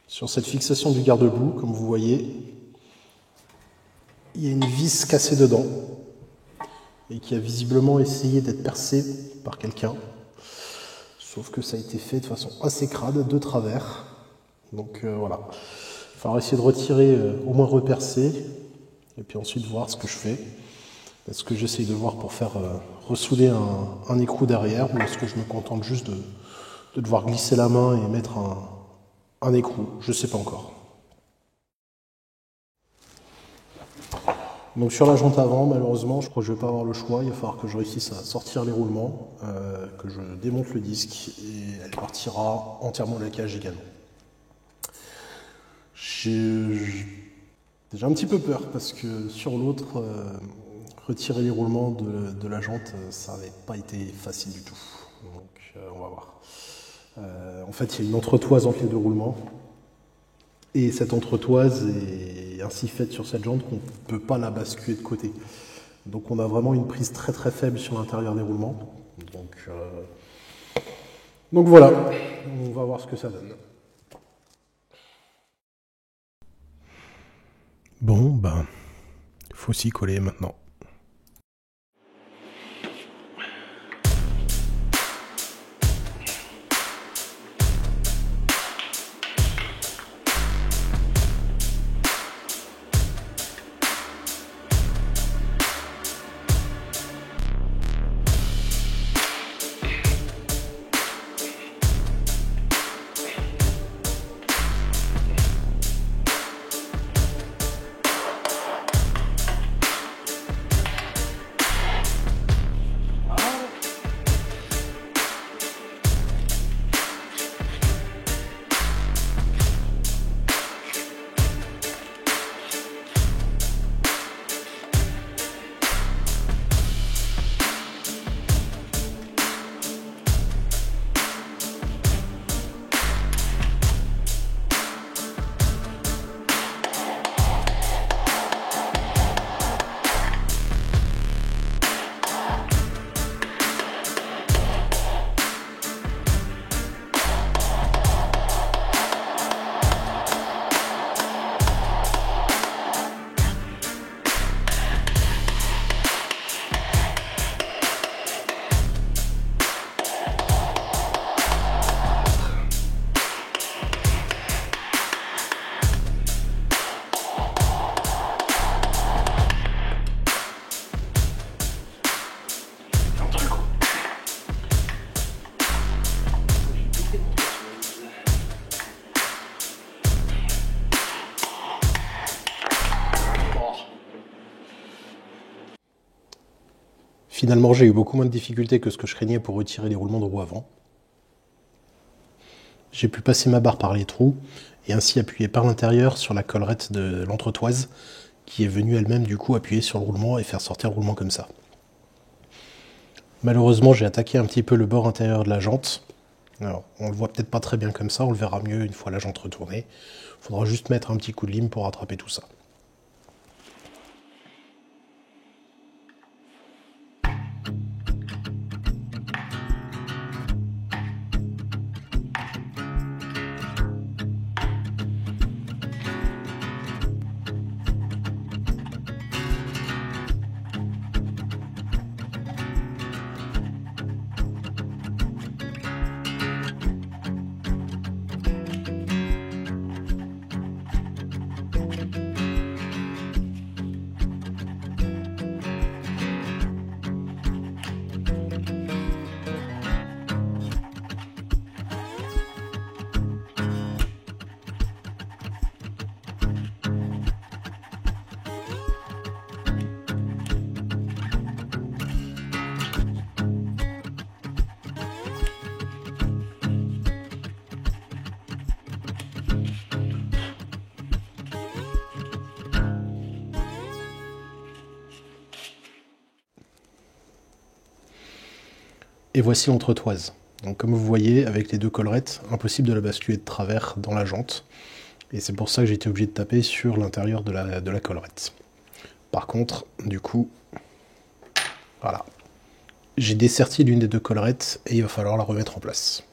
Sur cette fixation du garde-boue, comme vous voyez, il y a une vis cassée dedans et qui a visiblement essayé d'être percée par quelqu'un. Sauf que ça a été fait de façon assez crade, de travers. Donc voilà, il va falloir essayer de retirer, au moins repercer, et puis ensuite voir ce que je fais. Est-ce que j'essaye de voir pour faire ressouder un écrou derrière, ou est-ce que je me contente juste de devoir glisser la main et mettre un écrou? Je ne sais pas encore. Donc sur la jante avant, malheureusement, je crois que je ne vais pas avoir le choix. Il va falloir que je réussisse à sortir les roulements, que je démonte le disque, et elle partira entièrement de la cage également. J'ai déjà un petit peu peur, parce que sur l'autre, retirer les roulements de la jante, ça n'avait pas été facile du tout. Donc on va voir. En fait, il y a une entretoise entre les deux roulements. Et cette entretoise est ainsi faite sur cette jante qu'on ne peut pas la basculer de côté. Donc on a vraiment une prise très très faible sur l'intérieur des roulements. Donc voilà, on va voir ce que ça donne. Bon, ben, il faut s'y coller maintenant. Finalement, j'ai eu beaucoup moins de difficultés que ce que je craignais pour retirer les roulements de roue avant. J'ai pu passer ma barre par les trous et ainsi appuyer par l'intérieur sur la collerette de l'entretoise qui est venue elle-même du coup appuyer sur le roulement et faire sortir le roulement comme ça. Malheureusement, j'ai attaqué un petit peu le bord intérieur de la jante. Alors, on le voit peut-être pas très bien comme ça, on le verra mieux une fois la jante retournée. Il faudra juste mettre un petit coup de lime pour rattraper tout ça. Et voici l'entretoise. Donc comme vous voyez, avec les deux collerettes, impossible de la basculer de travers dans la jante. Et c'est pour ça que j'ai été obligé de taper sur l'intérieur de la collerette. Par contre, du coup, voilà. J'ai desserti l'une des deux collerettes et il va falloir la remettre en place.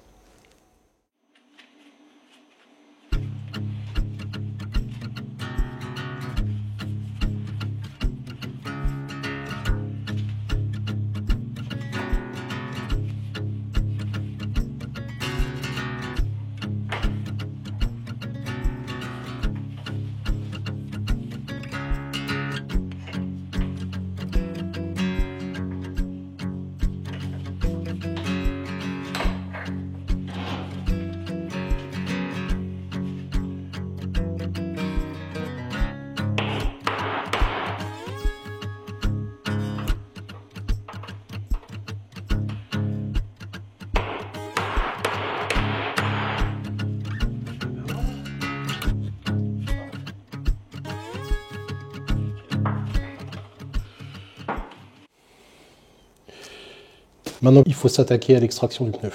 Maintenant, il faut s'attaquer à l'extraction du pneu.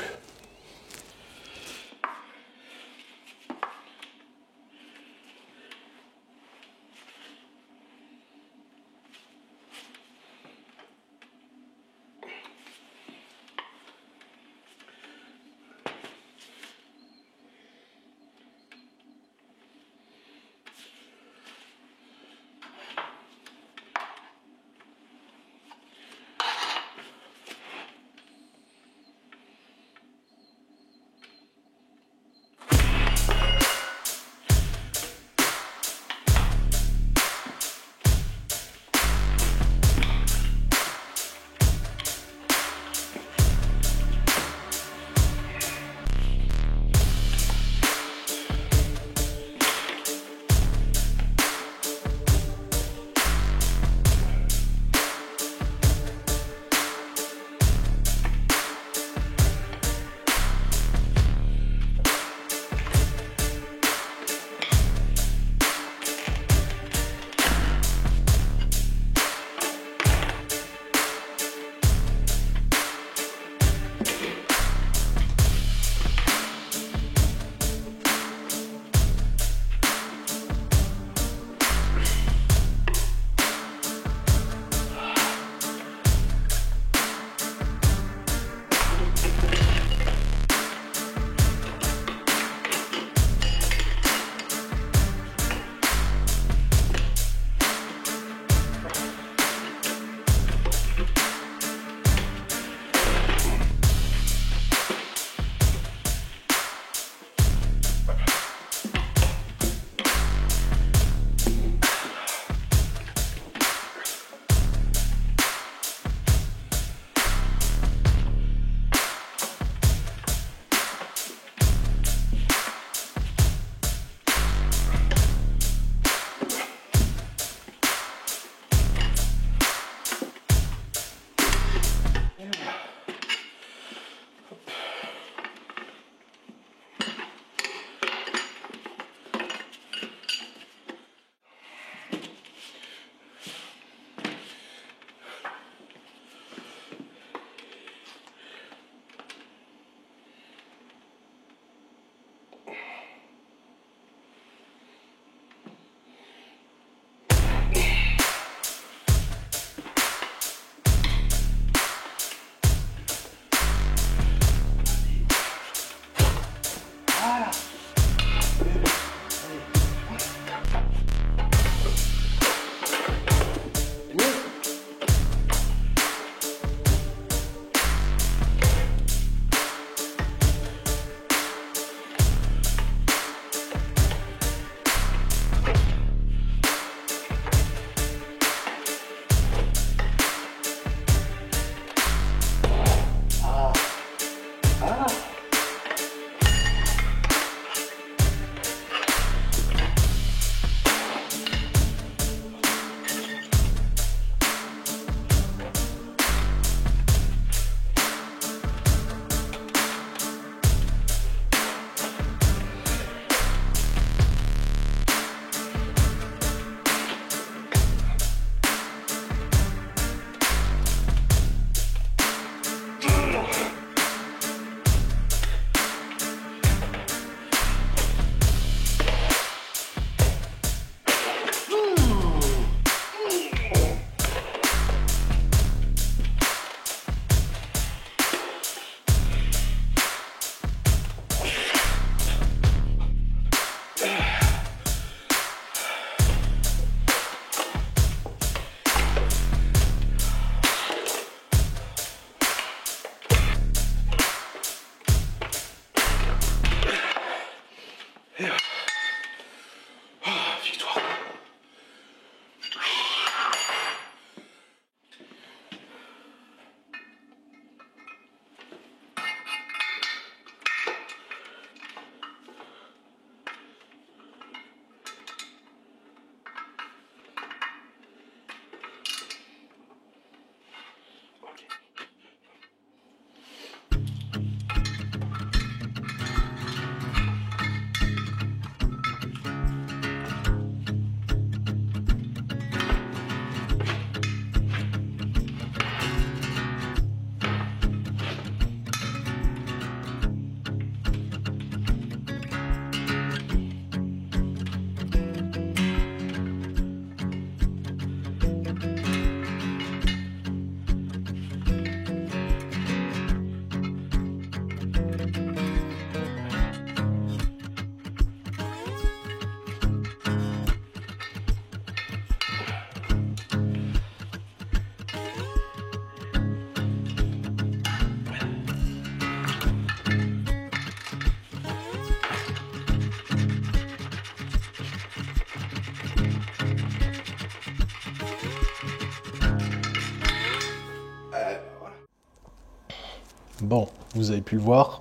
Bon, vous avez pu le voir,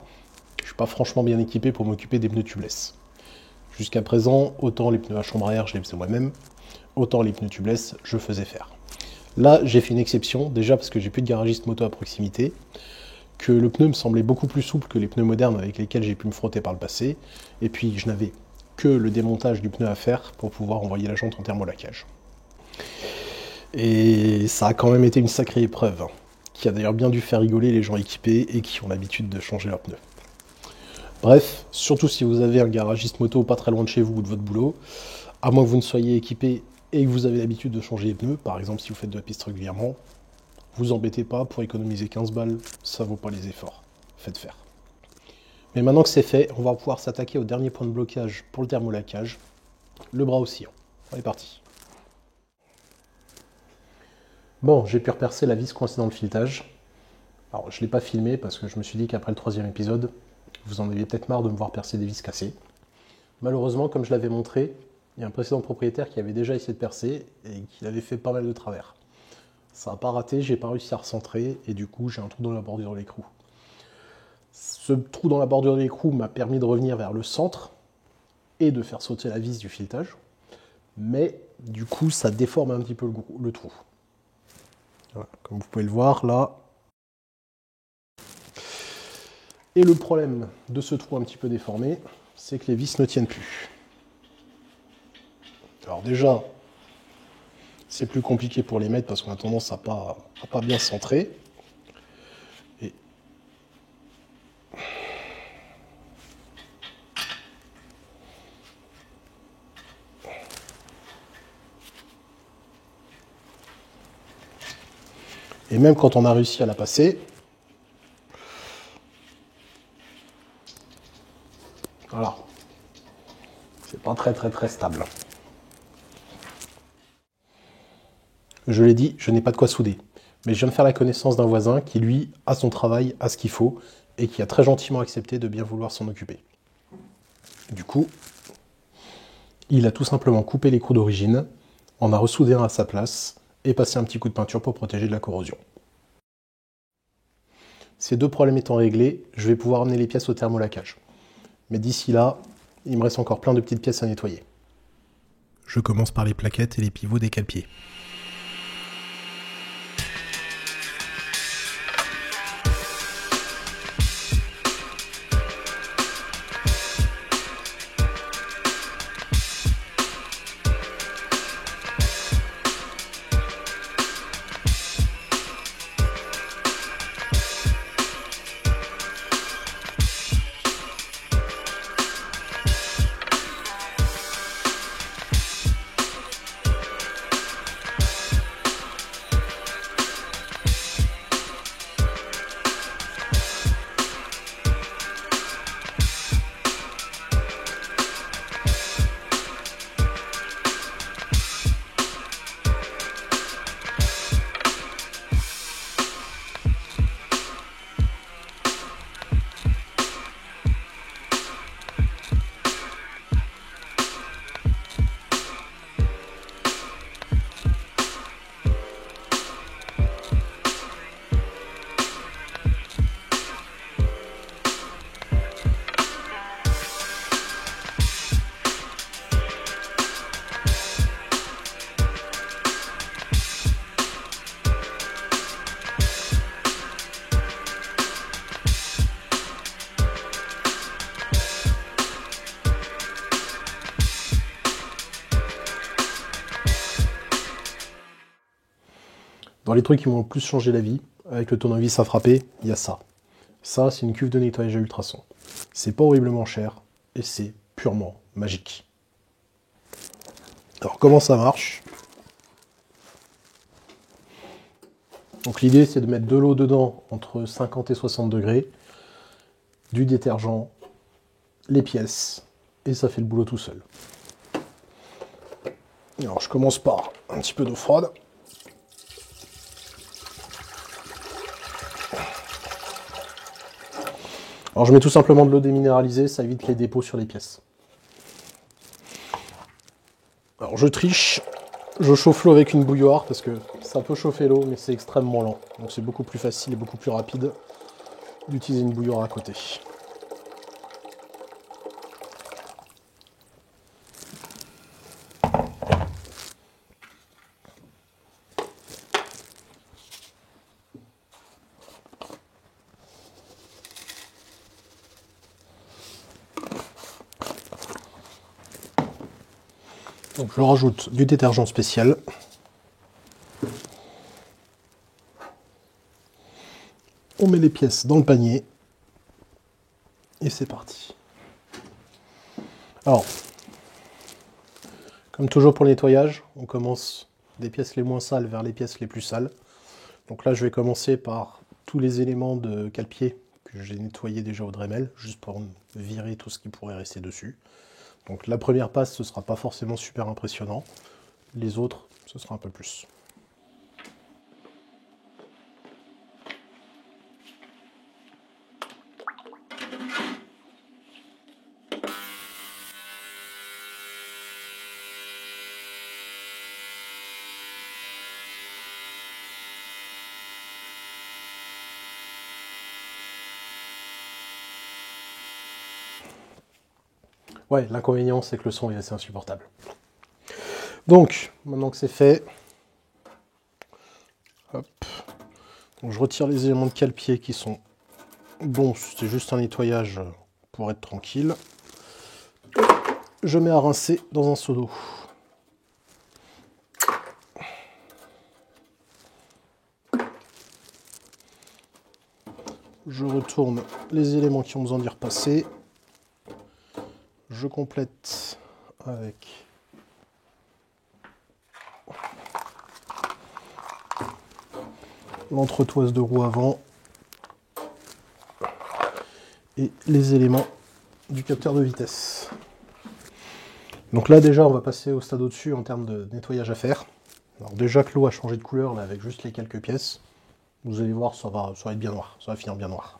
je suis pas franchement bien équipé pour m'occuper des pneus tubeless. Jusqu'à présent, autant les pneus à chambre à air, je les faisais moi-même, autant les pneus tubeless, je faisais faire. Là, j'ai fait une exception, déjà parce que j'ai plus de garagiste moto à proximité, que le pneu me semblait beaucoup plus souple que les pneus modernes avec lesquels j'ai pu me frotter par le passé, et puis je n'avais que le démontage du pneu à faire pour pouvoir envoyer la jante en thermolaquage. Et ça a quand même été une sacrée épreuve, qui a d'ailleurs bien dû faire rigoler les gens équipés et qui ont l'habitude de changer leurs pneus. Bref, surtout si vous avez un garagiste moto pas très loin de chez vous ou de votre boulot, à moins que vous ne soyez équipé et que vous avez l'habitude de changer les pneus, par exemple si vous faites de la piste régulièrement, vous embêtez pas, pour économiser 15 balles, ça vaut pas les efforts. Faites faire. Mais maintenant que c'est fait, on va pouvoir s'attaquer au dernier point de blocage pour le thermolaquage, le bras oscillant. On est parti. Bon, j'ai pu repercer la vis coincée dans le filetage. Alors, je ne l'ai pas filmé parce que je me suis dit qu'après le 3e épisode, vous en aviez peut-être marre de me voir percer des vis cassées. Malheureusement, comme je l'avais montré, il y a un précédent propriétaire qui avait déjà essayé de percer et qui avait fait pas mal de travers. Ça n'a pas raté, j'ai pas réussi à recentrer et du coup j'ai un trou dans la bordure de l'écrou. Ce trou dans la bordure de l'écrou m'a permis de revenir vers le centre et de faire sauter la vis du filetage, mais du coup ça déforme un petit peu le trou. Voilà, comme vous pouvez le voir là. Et le problème de ce trou un petit peu déformé, c'est que les vis ne tiennent plus. Alors déjà, c'est plus compliqué pour les mettre parce qu'on a tendance à pas bien centrer. Et même quand on a réussi à la passer, voilà, c'est pas très stable. Je l'ai dit, je n'ai pas de quoi souder. Mais je viens de faire la connaissance d'un voisin qui, lui, a son travail, a ce qu'il faut, et qui a très gentiment accepté de bien vouloir s'en occuper. Du coup, il a tout simplement coupé l'écrou d'origine, en a ressoudé un à sa place, et passé un petit coup de peinture pour protéger de la corrosion. Ces deux problèmes étant réglés, je vais pouvoir amener les pièces au thermolaquage. Mais d'ici là, il me reste encore plein de petites pièces à nettoyer. Je commence par les plaquettes et les pivots des cale-pieds. Dans les trucs qui m'ont le plus changé la vie, avec le tournevis à frapper, il y a ça. Ça, c'est une cuve de nettoyage à ultrasons. C'est pas horriblement cher, et c'est purement magique. Alors, comment ça marche? Donc l'idée, c'est de mettre de l'eau dedans entre 50 et 60 degrés, du détergent, les pièces, et ça fait le boulot tout seul. Alors, je commence par un petit peu d'eau froide. Alors je mets tout simplement de l'eau déminéralisée, ça évite les dépôts sur les pièces. Alors je triche, je chauffe l'eau avec une bouilloire parce que ça peut chauffer l'eau mais c'est extrêmement lent. Donc c'est beaucoup plus facile et beaucoup plus rapide d'utiliser une bouilloire à côté. Donc je rajoute du détergent spécial. On met les pièces dans le panier. Et c'est parti. Alors, comme toujours pour le nettoyage, on commence des pièces les moins sales vers les pièces les plus sales. Donc là, je vais commencer par tous les éléments de cale-pied que j'ai nettoyés déjà au Dremel, juste pour virer tout ce qui pourrait rester dessus. Donc la première passe, ce ne sera pas forcément super impressionnant. Les autres, ce sera un peu plus. Ouais, l'inconvénient, c'est que le son est assez insupportable. Donc, maintenant que c'est fait, hop, donc je retire les éléments de cale-pied qui sont bons, c'est juste un nettoyage pour être tranquille. Je mets à rincer dans un seau d'eau. Je retourne les éléments qui ont besoin d'y repasser. Je complète avec l'entretoise de roue avant et les éléments du capteur de vitesse. Donc là déjà on va passer au stade au-dessus en termes de nettoyage à faire. Alors déjà que l'eau a changé de couleur là, avec juste les quelques pièces, vous allez voir ça va être bien noir, ça va finir bien noir.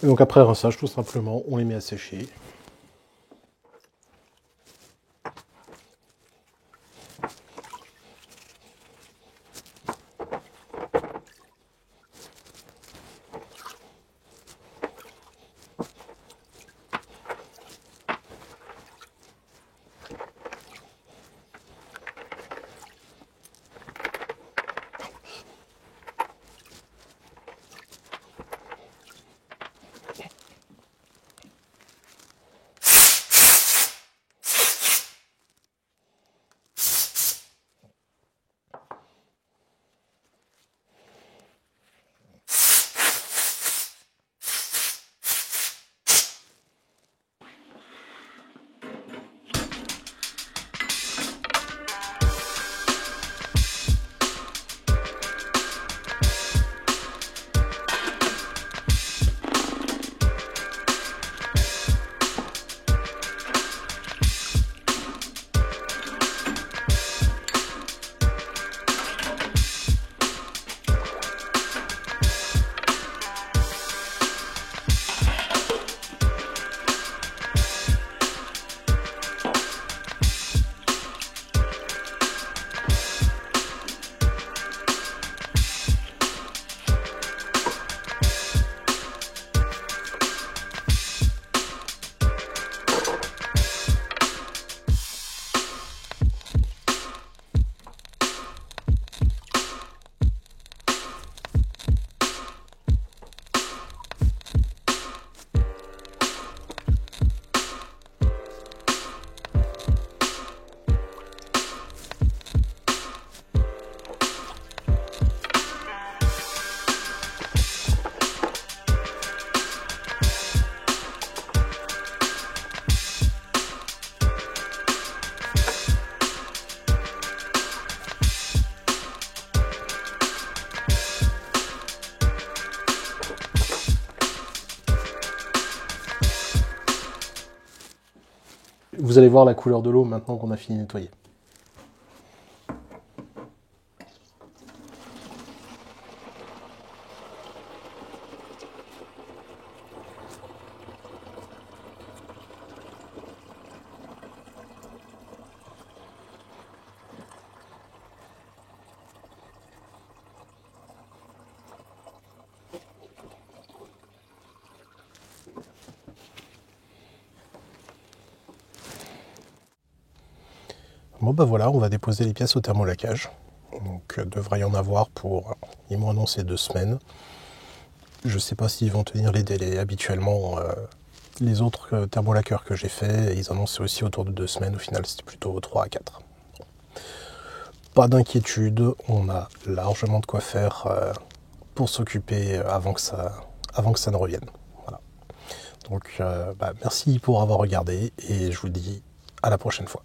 Et donc après rinçage, tout simplement, on les met à sécher. vous allez voir la couleur de l'eau maintenant qu'on a fini de nettoyer. Bon bah voilà, on va déposer les pièces au thermolacage. Donc devrait y en avoir pour, ils m'ont annoncé 2 semaines. Je sais pas s'ils vont tenir les délais. Habituellement, les autres thermolaqueurs que j'ai fait, ils annonçaient aussi autour de 2 semaines. Au final, c'était plutôt 3 à 4. Pas d'inquiétude, on a largement de quoi faire pour s'occuper avant que ça ne revienne. Voilà. Donc merci pour avoir regardé et je vous dis à la prochaine fois.